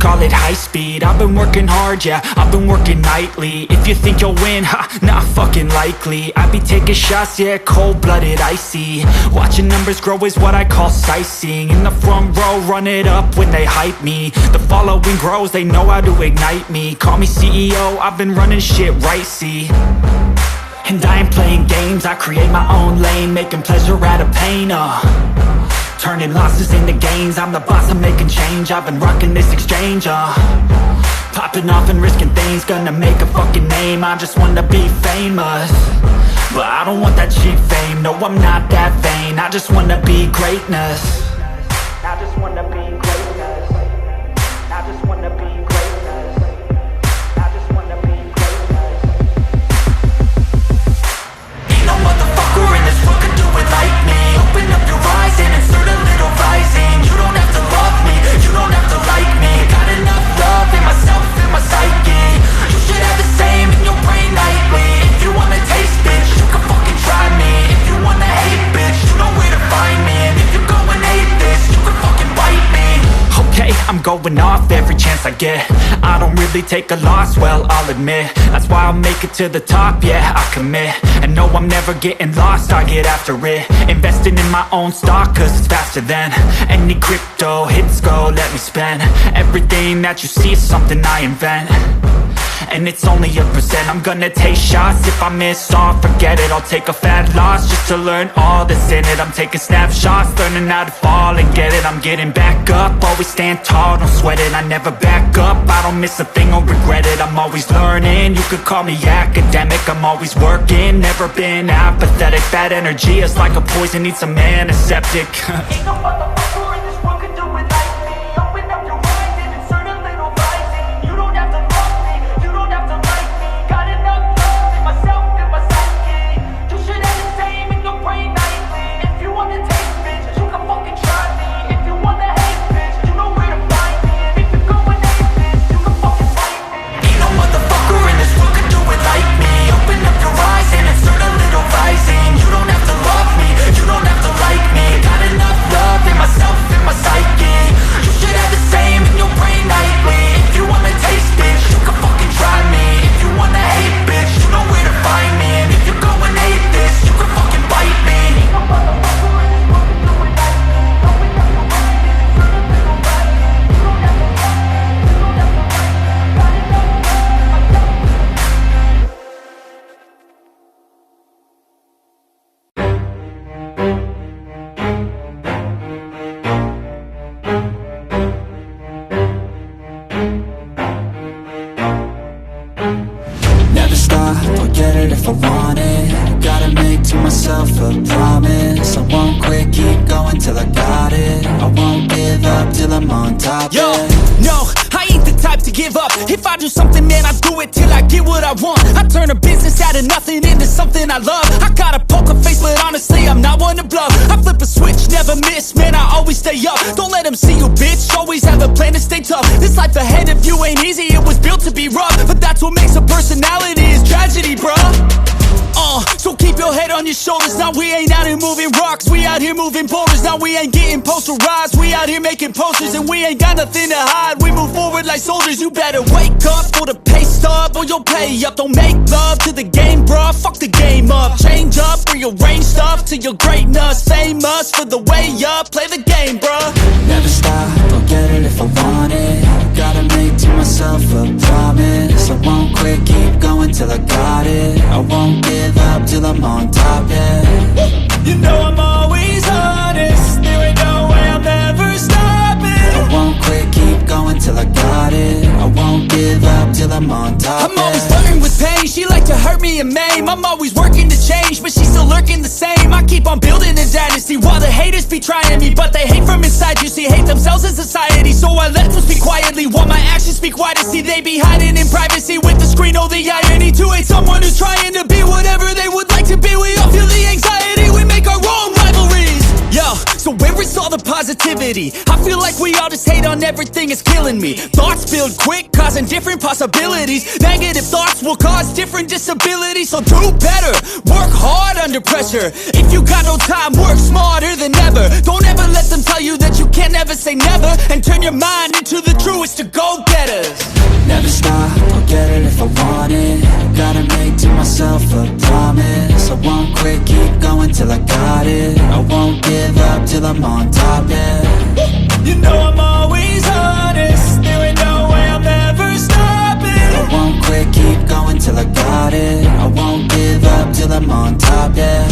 call it high speed. I've been working hard, yeah, I've been working nightly. If you think you'll win, ha, not fucking likely. I be taking shots, yeah, cold-blooded, icy. Watching numbers grow is what I call sightseeing. In the front row, run it up when they hype me. The following grows, they know how to ignite me. Call me CEO, I've been running shit right, see. And I ain't playing games, I create my own lane, making pleasure out of pain, turning losses into gains. I'm the boss, I'm making change. I've been rocking this exchange, popping off and risking things. Gonna make a fucking name, I just wanna be famous. But I don't want that cheap fame, no I'm not that vain. I just wanna be greatness. I just wanna be greatness. I just wanna be greatness. I just wanna be greatness. Ain't no motherfucker in this world can do it like me. Open up your eyes and insert a little rising. You don't have to love me, you don't have to like me. Got enough love in myself, in my psyche. You should have the same in your brain nightly. If you wanna taste, bitch, you can fucking try me. If you wanna hate, bitch, you know where to find me. And if you're going hate this, you can fucking bite me. Okay, I'm going off every chance I get. I don't really take a loss, well, I'll admit. That's why I'll make it to the top, yeah, I commit. And no, I'm never getting lost, I get after it. Investing in my own stock, cause it's faster than any crypto hits go, let me spend. Everything that you see is something I invent. And it's only a percent. I'm gonna take shots. If I miss all, forget it. I'll take a fat loss just to learn all that's in it. I'm taking snapshots, learning how to fall and get it. I'm getting back up, always stand tall, don't sweat it. I never back up, I don't miss a thing or regret it. I'm always learning, you could call me academic. I'm always working, never been apathetic. Bad energy is like a poison, needs some antiseptic. Ain't no motherfucker in this world can do it like me. Open up your mind and insert a little rising. You don't have to love me, you don't have to like me. Got enough love in myself, in my psyche. You should have the same in your brain nightly. If you want to taste, bitch, you can fucking try me. If you want to hate, bitch, you know where to find me. And if you're going hate, bitch, you can fucking fight me. Ain't no motherfucker in this world can do it like me. Open up your eyes and insert a little rising. You don't have to love me, you don't have to like me. Got enough love in myself, in my psyche. You should have the same in your brain nightly. If you wanna taste, bitch, you can fucking try me. If you wanna hate, bitch, you know where to find me. And if you're going hate this, you can fucking bite me. Ain't no motherfucker in this world can do it like me. Open up your mind and insert a little rising. You don't have to love me, you don't have to like me. Got enough love in myself. Never stop, I'll get it if I want it. Gotta make to myself a promise. I won't quit, keep going till I got it. I won't give up till I'm on top. Yo, yeah. no, I ain't the type to give up. If I do something, man, I do it till I get what I want. I turn a business out of nothing into something I love. I got a poker face, but honestly, I'm not one to bluff. I flip a switch, never miss, man, I always stay up. Don't let them see you, bitch, always have a plan to stay tough. This life ahead of you ain't easy, it was built to be rough. But that's what makes a personality, is tragedy, bruh. So keep your head on your shoulders. Now we ain't out here moving rocks, we out here moving boulders. Now we ain't getting posterized, we out here making posters. And we ain't got nothing to hide, we move forward like soldiers. You better wake up for the pay stub, or you'll pay up. Don't make love to the game, bruh, fuck the game up. Change up, rearrange stuff to your greatness. Famous for the way up, play the game, bruh. Never stop, I'll get it if I want it. Gotta make to myself a promise. I won't quit, keep going till I got it. I won't give up till I'm on top, yeah. You know I'm always honest, there ain't no way I'm ever stopping. I won't quit, keep going till I got it. I won't give up till I'm on top, I'm always flirting with pain, she like to hurt me and maim. I'm always working to change, but she's still lurking the same. I keep on building a dynasty while the haters be trying me. But they hate from inside, you see, hate themselves in society. So I let them speak quietly while my actions speak wider. See, they be hiding in privacy with the screen. Oh, the irony to hate someone who's trying to be whatever they would like to be. We all feel the anxiety, we make our own rivalries. Yo, so where is all the positivity. I feel like we all just hate on everything, it's killing me. Thoughts build quick, causing different possibilities. Negative thoughts will cause different disabilities. So do better, work hard under pressure. If you got no time, work smarter than ever. Don't ever let them tell you that you can't ever say never. And turn your mind into the truest of go-getters. Never stop, I'll get it if I want it. Gotta make to myself a promise. I won't quit, keep going till I got it. I won't give up till I'm on top, yeah. You know I'm always honest. There ain't no way I'm ever stopping. I won't quit, keep going till I got it. I won't give up till I'm on top, yeah.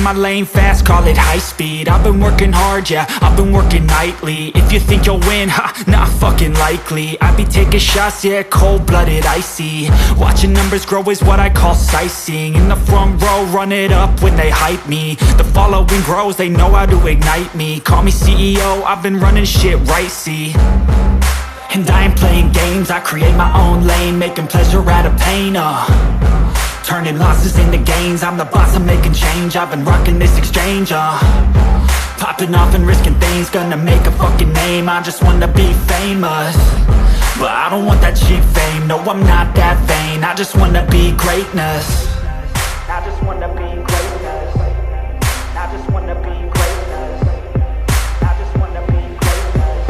My lane fast, call it high speed. I've been working hard, yeah, I've been working nightly. If you think you'll win, ha, not fucking likely. I be taking shots, yeah, cold-blooded, icy. Watching numbers grow is what I call sightseeing. In the front row, run it up when they hype me. The following grows, they know how to ignite me. Call me CEO, I've been running shit right, see. And I ain't playing games, I create my own lane, making pleasure out of pain, turning losses into gains. I'm the boss, I'm making change. I've been rocking this exchange, popping off and risking things. Gonna make a fucking name, I just wanna be famous. But I don't want that cheap fame, no I'm not that vain. I just wanna be greatness. I just wanna be greatness. I just wanna be greatness. I just wanna be greatness.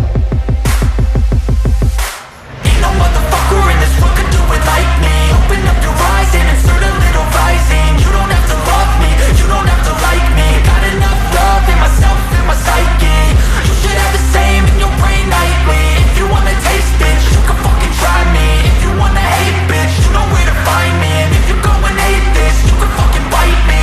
Ain't no motherfucker in this world could do it like me. Open up your eyes and insert a little rising. You don't have to love me, you don't have to like me. Got enough love in myself, in my psyche. You should have the same in your brain nightly. If you wanna taste, bitch, you can fucking try me. If you wanna hate, bitch, you know where to find me. And if you go and hate this, you can fucking bite me.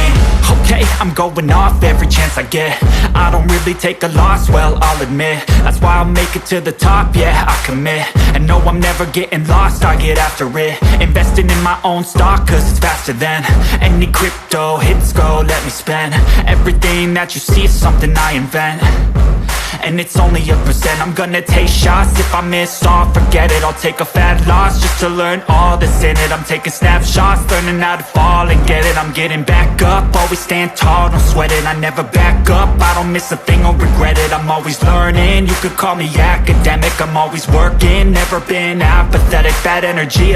Okay, I'm going off every chance I get. I don't really take a loss, well, I'll admit. That's why I'll make it to the top, yeah, I commit. And no, I'm never getting lost, I get after it. Investing in my own stock, cause it's faster than any crypto hits go, let me spend. Everything that you see is something I invent. And it's only a percent. I'm gonna take shots. If I miss all, forget it. I'll take a fat loss just to learn all that's in it. I'm taking snapshots, learning how to fall and get it. I'm getting back up, always stand tall, don't sweat it. I never back up, I don't miss a thing or regret it. I'm always learning, you could call me academic. I'm always working, never been apathetic. That energy